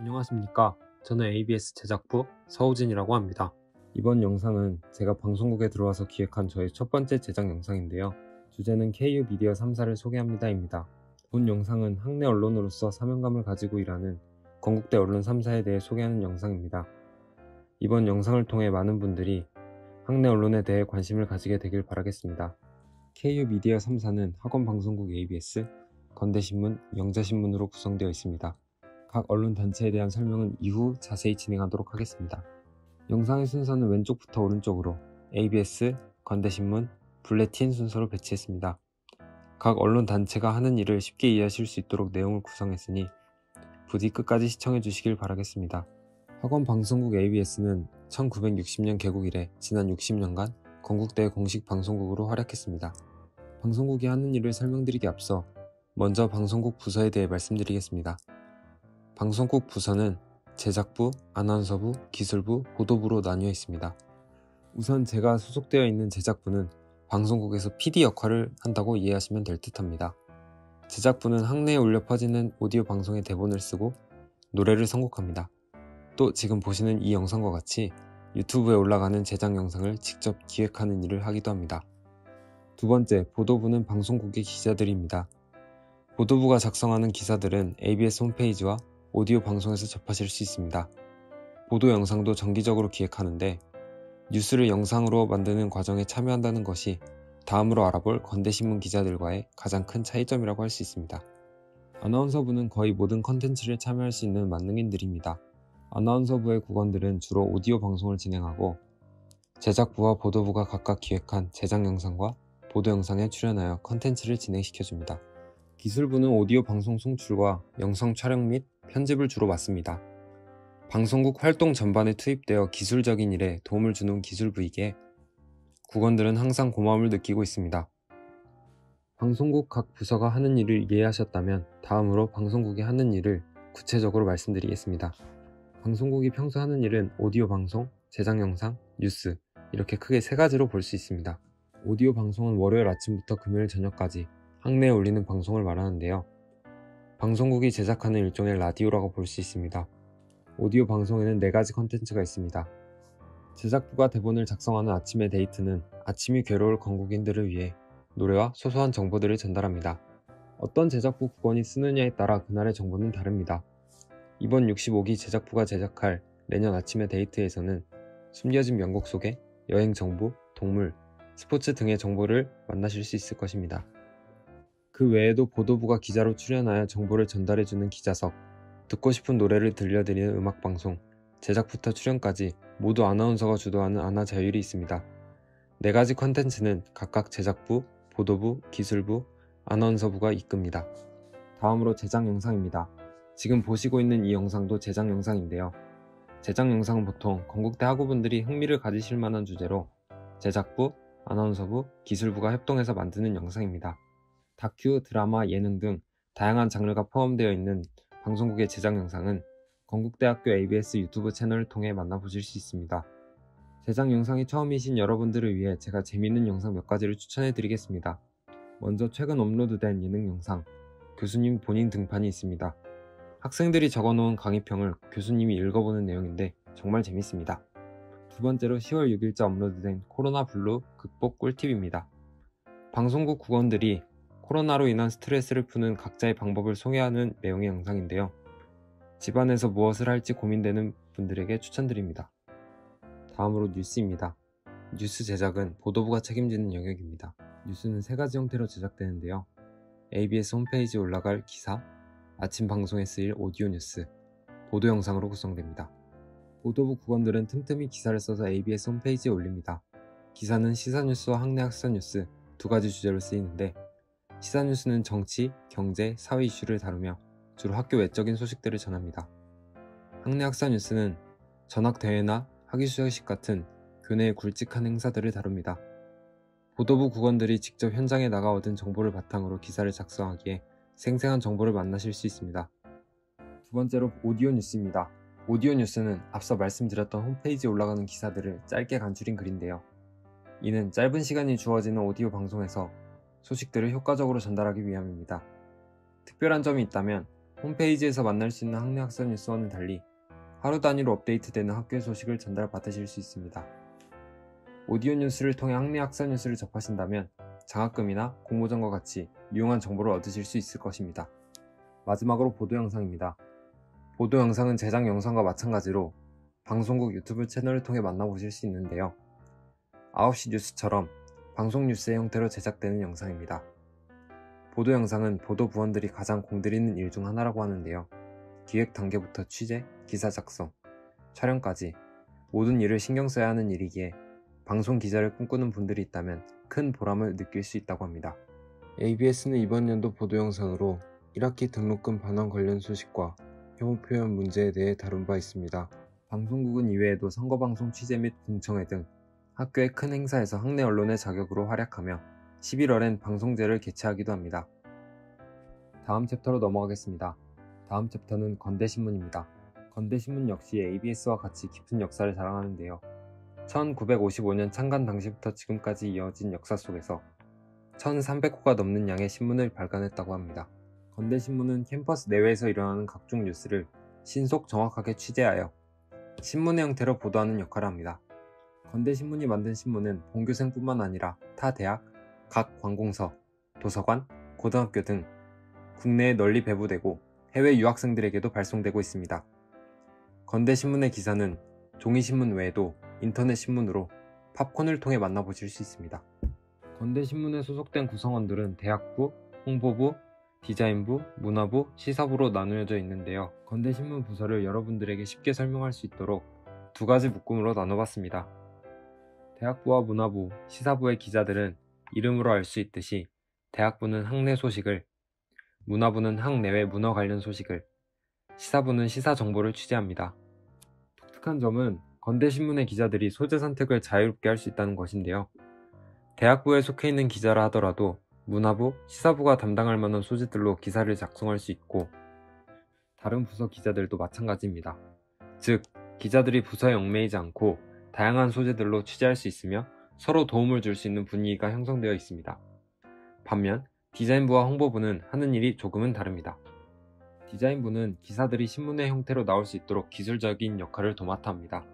안녕하십니까. 저는 ABS 제작부 서우진이라고 합니다. 이번 영상은 제가 방송국에 들어와서 기획한 저의 첫 번째 제작 영상인데요. 주제는 KU 미디어 3사를 소개합니다입니다. 본 영상은 학내 언론으로서 사명감을 가지고 일하는 건국대 언론 3사에 대해 소개하는 영상입니다. 이번 영상을 통해 많은 분들이 학내 언론에 대해 관심을 가지게 되길 바라겠습니다. KU 미디어 3사는 학원방송국 ABS, 건대신문, 영자신문으로 구성되어 있습니다. 각 언론 단체에 대한 설명은 이후 자세히 진행하도록 하겠습니다. 영상의 순서는 왼쪽부터 오른쪽으로 ABS, 건대신문, 불레틴 순서로 배치했습니다. 각 언론 단체가 하는 일을 쉽게 이해하실 수 있도록 내용을 구성했으니 부디 끝까지 시청해 주시길 바라겠습니다. 학원방송국 ABS는 1960년 개국 이래 지난 60년간 건국대의 공식 방송국으로 활약했습니다. 방송국이 하는 일을 설명드리기 앞서 먼저 방송국 부서에 대해 말씀드리겠습니다. 방송국 부서는 제작부, 아나운서부, 기술부, 보도부로 나뉘어 있습니다. 우선 제가 소속되어 있는 제작부는 방송국에서 PD 역할을 한다고 이해하시면 될 듯합니다. 제작부는 학내에 울려 퍼지는 오디오 방송의 대본을 쓰고 노래를 선곡합니다. 또 지금 보시는 이 영상과 같이 유튜브에 올라가는 제작 영상을 직접 기획하는 일을 하기도 합니다. 두 번째, 보도부는 방송국의 기자들입니다. 보도부가 작성하는 기사들은 ABS 홈페이지와 오디오 방송에서 접하실 수 있습니다. 보도 영상도 정기적으로 기획하는데 뉴스를 영상으로 만드는 과정에 참여한다는 것이 다음으로 알아볼 건대신문 기자들과의 가장 큰 차이점이라고 할 수 있습니다. 아나운서부는 거의 모든 컨텐츠를 참여할 수 있는 만능인들입니다. 아나운서부의 국원들은 주로 오디오 방송을 진행하고 제작부와 보도부가 각각 기획한 제작 영상과 보도 영상에 출연하여 컨텐츠를 진행시켜줍니다. 기술부는 오디오 방송 송출과 영상 촬영 및 편집을 주로 맡습니다. 방송국 활동 전반에 투입되어 기술적인 일에 도움을 주는 기술부이기에 국원들은 항상 고마움을 느끼고 있습니다. 방송국 각 부서가 하는 일을 이해하셨다면 다음으로 방송국이 하는 일을 구체적으로 말씀드리겠습니다. 방송국이 평소 하는 일은 오디오 방송, 제작 영상, 뉴스 이렇게 크게 세 가지로 볼 수 있습니다. 오디오 방송은 월요일 아침부터 금요일 저녁까지 학내에 올리는 방송을 말하는데요. 방송국이 제작하는 일종의 라디오라고 볼 수 있습니다. 오디오 방송에는 4가지 컨텐츠가 있습니다. 제작부가 대본을 작성하는 아침의 데이트는 아침이 괴로울 건국인들을 위해 노래와 소소한 정보들을 전달합니다. 어떤 제작부 국원이 쓰느냐에 따라 그날의 정보는 다릅니다. 이번 65기 제작부가 제작할 내년 아침의 데이트에서는 숨겨진 명곡 속에 여행 정보, 동물, 스포츠 등의 정보를 만나실 수 있을 것입니다. 그 외에도 보도부가 기자로 출연하여 정보를 전달해주는 기자석, 듣고 싶은 노래를 들려드리는 음악방송, 제작부터 출연까지 모두 아나운서가 주도하는 아나자율이 있습니다. 4가지 컨텐츠는 각각 제작부, 보도부, 기술부, 아나운서부가 이끕니다. 다음으로 제작 영상입니다. 지금 보시고 있는 이 영상도 제작 영상인데요. 제작 영상은 보통 건국대 학우분들이 흥미를 가지실 만한 주제로 제작부, 아나운서부, 기술부가 협동해서 만드는 영상입니다. 다큐, 드라마, 예능 등 다양한 장르가 포함되어 있는 방송국의 제작 영상은 건국대학교 ABS 유튜브 채널을 통해 만나보실 수 있습니다. 제작 영상이 처음이신 여러분들을 위해 제가 재미있는 영상 몇 가지를 추천해 드리겠습니다. 먼저 최근 업로드된 예능 영상, 교수님 본인 등판이 있습니다. 학생들이 적어놓은 강의평을 교수님이 읽어보는 내용인데 정말 재밌습니다. 두 번째로 10월 6일자 업로드된 코로나 블루 극복 꿀팁입니다. 방송국 국원들이 코로나로 인한 스트레스를 푸는 각자의 방법을 소개하는 내용의 영상인데요. 집안에서 무엇을 할지 고민되는 분들에게 추천드립니다. 다음으로 뉴스입니다. 뉴스 제작은 보도부가 책임지는 영역입니다. 뉴스는 3가지 형태로 제작되는데요. ABS 홈페이지에 올라갈 기사, 아침 방송에 쓰일 오디오 뉴스, 보도 영상으로 구성됩니다. 보도부 국원들은 틈틈이 기사를 써서 ABS 홈페이지에 올립니다. 기사는 시사뉴스와 학내 학사 뉴스 2가지 주제로 쓰이는데 시사뉴스는 정치, 경제, 사회 이슈를 다루며 주로 학교 외적인 소식들을 전합니다. 학내 학사 뉴스는 전학대회나 학위수여식 같은 교내의 굵직한 행사들을 다룹니다. 보도부 국원들이 직접 현장에 나가 얻은 정보를 바탕으로 기사를 작성하기에 생생한 정보를 만나실 수 있습니다. 두 번째로 오디오 뉴스입니다. 오디오 뉴스는 앞서 말씀드렸던 홈페이지에 올라가는 기사들을 짧게 간추린 글인데요. 이는 짧은 시간이 주어지는 오디오 방송에서 소식들을 효과적으로 전달하기 위함입니다. 특별한 점이 있다면 홈페이지에서 만날 수 있는 학내 학사 뉴스와는 달리 하루 단위로 업데이트되는 학교의 소식을 전달받으실 수 있습니다. 오디오 뉴스를 통해 학내 학사 뉴스를 접하신다면 장학금이나 공모전과 같이 유용한 정보를 얻으실 수 있을 것입니다. 마지막으로 보도 영상입니다. 보도 영상은 제작 영상과 마찬가지로 방송국 유튜브 채널을 통해 만나보실 수 있는데요. 9시 뉴스처럼 방송 뉴스의 형태로 제작되는 영상입니다. 보도 영상은 보도 부원들이 가장 공들이는 일 중 하나라고 하는데요. 기획 단계부터 취재, 기사 작성, 촬영까지 모든 일을 신경 써야 하는 일이기에 방송 기자를 꿈꾸는 분들이 있다면 큰 보람을 느낄 수 있다고 합니다. ABS는 이번 연도 보도 영상으로 1학기 등록금 반환 관련 소식과 혐오 표현 문제에 대해 다룬 바 있습니다. 방송국은 이외에도 선거방송 취재 및 공청회 등 학교의 큰 행사에서 학내 언론의 자격으로 활약하며 11월엔 방송제를 개최하기도 합니다. 다음 챕터로 넘어가겠습니다. 다음 챕터는 건대신문입니다. 건대신문 역시 ABS와 같이 깊은 역사를 자랑하는데요. 1955년 창간 당시부터 지금까지 이어진 역사 속에서 1300호가 넘는 양의 신문을 발간했다고 합니다. 건대신문은 캠퍼스 내외에서 일어나는 각종 뉴스를 신속 정확하게 취재하여 신문의 형태로 보도하는 역할을 합니다. 건대신문이 만든 신문은 본교생뿐만 아니라 타 대학, 각 관공서, 도서관, 고등학교 등 국내에 널리 배부되고 해외 유학생들에게도 발송되고 있습니다. 건대신문의 기사는 종이신문 외에도 인터넷 신문으로 팝콘을 통해 만나보실 수 있습니다. 건대신문에 소속된 구성원들은 대학부, 홍보부, 디자인부, 문화부, 시사부로 나누어져 있는데요. 건대신문 부서를 여러분들에게 쉽게 설명할 수 있도록 두 가지 묶음으로 나눠봤습니다. 대학부와 문화부, 시사부의 기자들은 이름으로 알 수 있듯이 대학부는 학내 소식을, 문화부는 학내외 문화 관련 소식을, 시사부는 시사 정보를 취재합니다. 독특한 점은 건대신문의 기자들이 소재 선택을 자유롭게 할 수 있다는 것인데요. 대학부에 속해 있는 기자라 하더라도 문화부, 시사부가 담당할 만한 소재들로 기사를 작성할 수 있고 다른 부서 기자들도 마찬가지입니다. 즉, 기자들이 부서에 얽매이지 않고 다양한 소재들로 취재할 수 있으며 서로 도움을 줄 수 있는 분위기가 형성되어 있습니다. 반면 디자인부와 홍보부는 하는 일이 조금은 다릅니다. 디자인부는 기사들이 신문의 형태로 나올 수 있도록 기술적인 역할을 도맡아 합니다.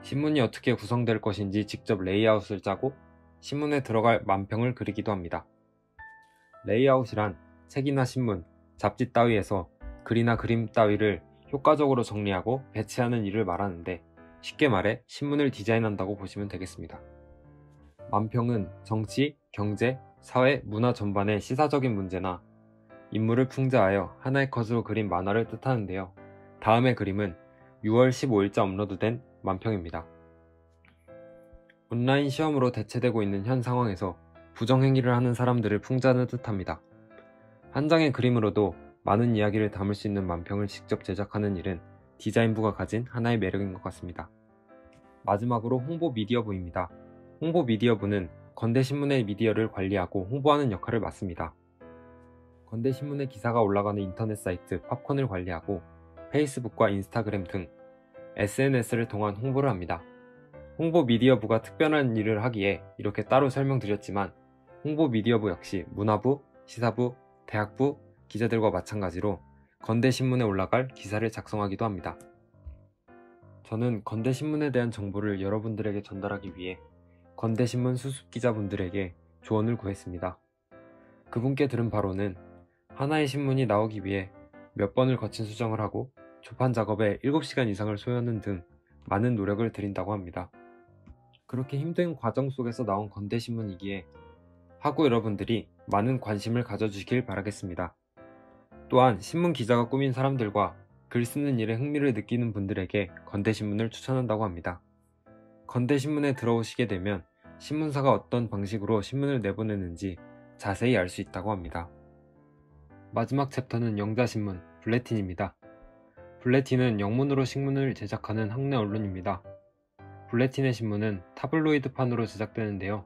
신문이 어떻게 구성될 것인지 직접 레이아웃을 짜고 신문에 들어갈 만평을 그리기도 합니다. 레이아웃이란 책이나 신문, 잡지 따위에서 글이나 그림 따위를 효과적으로 정리하고 배치하는 일을 말하는데 쉽게 말해 신문을 디자인한다고 보시면 되겠습니다. 만평은 정치, 경제, 사회, 문화 전반의 시사적인 문제나 인물을 풍자하여 하나의 컷으로 그린 만화를 뜻하는데요. 다음의 그림은 6월 15일자 업로드된 만평입니다. 온라인 시험으로 대체되고 있는 현 상황에서 부정행위를 하는 사람들을 풍자하는 듯합니다. 한 장의 그림으로도 많은 이야기를 담을 수 있는 만평을 직접 제작하는 일은 디자인부가 가진 하나의 매력인 것 같습니다. 마지막으로 홍보 미디어부입니다. 홍보 미디어부는 건대신문의 미디어를 관리하고 홍보하는 역할을 맡습니다. 건대신문의 기사가 올라가는 인터넷 사이트 팝콘을 관리하고 페이스북과 인스타그램 등 SNS를 통한 홍보를 합니다. 홍보 미디어부가 특별한 일을 하기에 이렇게 따로 설명드렸지만 홍보 미디어부 역시 문화부, 시사부, 대학부 기자들과 마찬가지로 건대신문에 올라갈 기사를 작성하기도 합니다. 저는 건대신문에 대한 정보를 여러분들에게 전달하기 위해 건대신문 수습기자분들에게 조언을 구했습니다. 그분께 들은 바로는 하나의 신문이 나오기 위해 몇 번을 거친 수정을 하고 조판 작업에 7시간 이상을 소요하는 등 많은 노력을 들인다고 합니다. 그렇게 힘든 과정 속에서 나온 건대신문이기에 학우 여러분들이 많은 관심을 가져주시길 바라겠습니다. 또한 신문 기자가 꾸민 사람들과 글 쓰는 일에 흥미를 느끼는 분들에게 건대신문을 추천한다고 합니다. 건대신문에 들어오시게 되면 신문사가 어떤 방식으로 신문을 내보내는지 자세히 알 수 있다고 합니다. 마지막 챕터는 영자신문, 블레틴입니다. 블레틴은 영문으로 신문을 제작하는 학내 언론입니다. 블레틴의 신문은 타블로이드판으로 제작되는데요.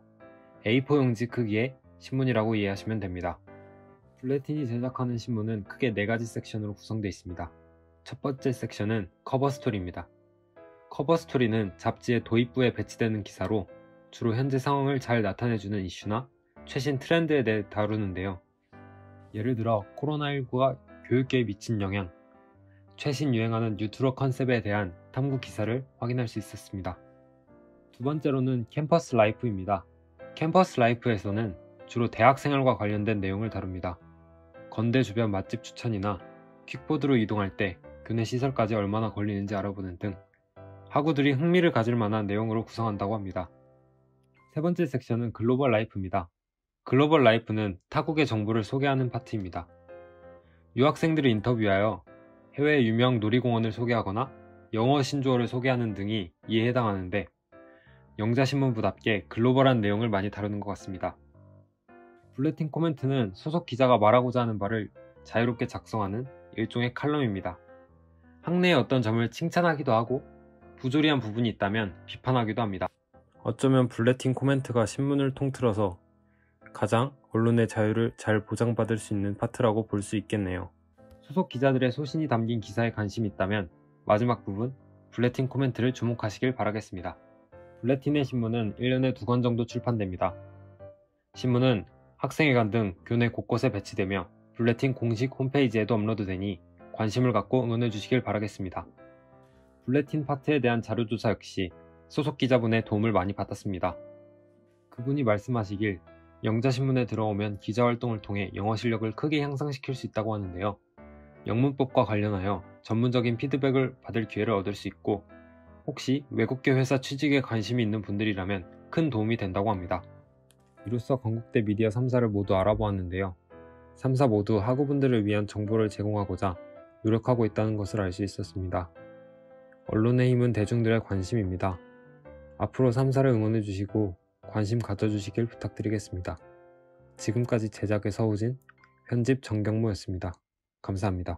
A4 용지 크기의 신문이라고 이해하시면 됩니다. 블레틴이 제작하는 신문은 크게 4가지 섹션으로 구성되어 있습니다. 첫 번째 섹션은 커버 스토리입니다. 커버 스토리는 잡지의 도입부에 배치되는 기사로 주로 현재 상황을 잘 나타내주는 이슈나 최신 트렌드에 대해 다루는데요. 예를 들어 코로나19가 교육계에 미친 영향, 최신 유행하는 뉴트로 컨셉에 대한 탐구 기사를 확인할 수 있었습니다. 두 번째로는 캠퍼스 라이프입니다. 캠퍼스 라이프에서는 주로 대학 생활과 관련된 내용을 다룹니다. 건대 주변 맛집 추천이나 퀵보드로 이동할 때 교내 시설까지 얼마나 걸리는지 알아보는 등 학우들이 흥미를 가질 만한 내용으로 구성한다고 합니다. 세 번째 섹션은 글로벌 라이프입니다. 글로벌 라이프는 타국의 정보를 소개하는 파트입니다. 유학생들을 인터뷰하여 해외 유명 놀이공원을 소개하거나 영어 신조어를 소개하는 등이 이에 해당하는데 영자신문부답게 글로벌한 내용을 많이 다루는 것 같습니다. 블레틴 코멘트는 소속 기자가 말하고자 하는 바를 자유롭게 작성하는 일종의 칼럼입니다. 학내의 어떤 점을 칭찬하기도 하고 부조리한 부분이 있다면 비판하기도 합니다. 어쩌면 블레틴 코멘트가 신문을 통틀어서 가장 언론의 자유를 잘 보장받을 수 있는 파트라고 볼 수 있겠네요. 소속 기자들의 소신이 담긴 기사에 관심이 있다면 마지막 부분 블레틴 코멘트를 주목하시길 바라겠습니다. 블레틴의 신문은 1년에 2권 정도 출판됩니다. 신문은 학생회관 등 교내 곳곳에 배치되며 블레틴 공식 홈페이지에도 업로드되니 관심을 갖고 응원해 주시길 바라겠습니다. 블레틴 파트에 대한 자료조사 역시 소속 기자분의 도움을 많이 받았습니다. 그분이 말씀하시길 영자신문에 들어오면 기자활동을 통해 영어 실력을 크게 향상시킬 수 있다고 하는데요. 영문법과 관련하여 전문적인 피드백을 받을 기회를 얻을 수 있고 혹시 외국계 회사 취직에 관심이 있는 분들이라면 큰 도움이 된다고 합니다. 이로써 건국대 미디어 3사를 모두 알아보았는데요. 3사 모두 학우분들을 위한 정보를 제공하고자 노력하고 있다는 것을 알 수 있었습니다. 언론의 힘은 대중들의 관심입니다. 앞으로 3사를 응원해주시고 관심 가져주시길 부탁드리겠습니다. 지금까지 제작의 서우진, 편집 정경모였습니다. 감사합니다.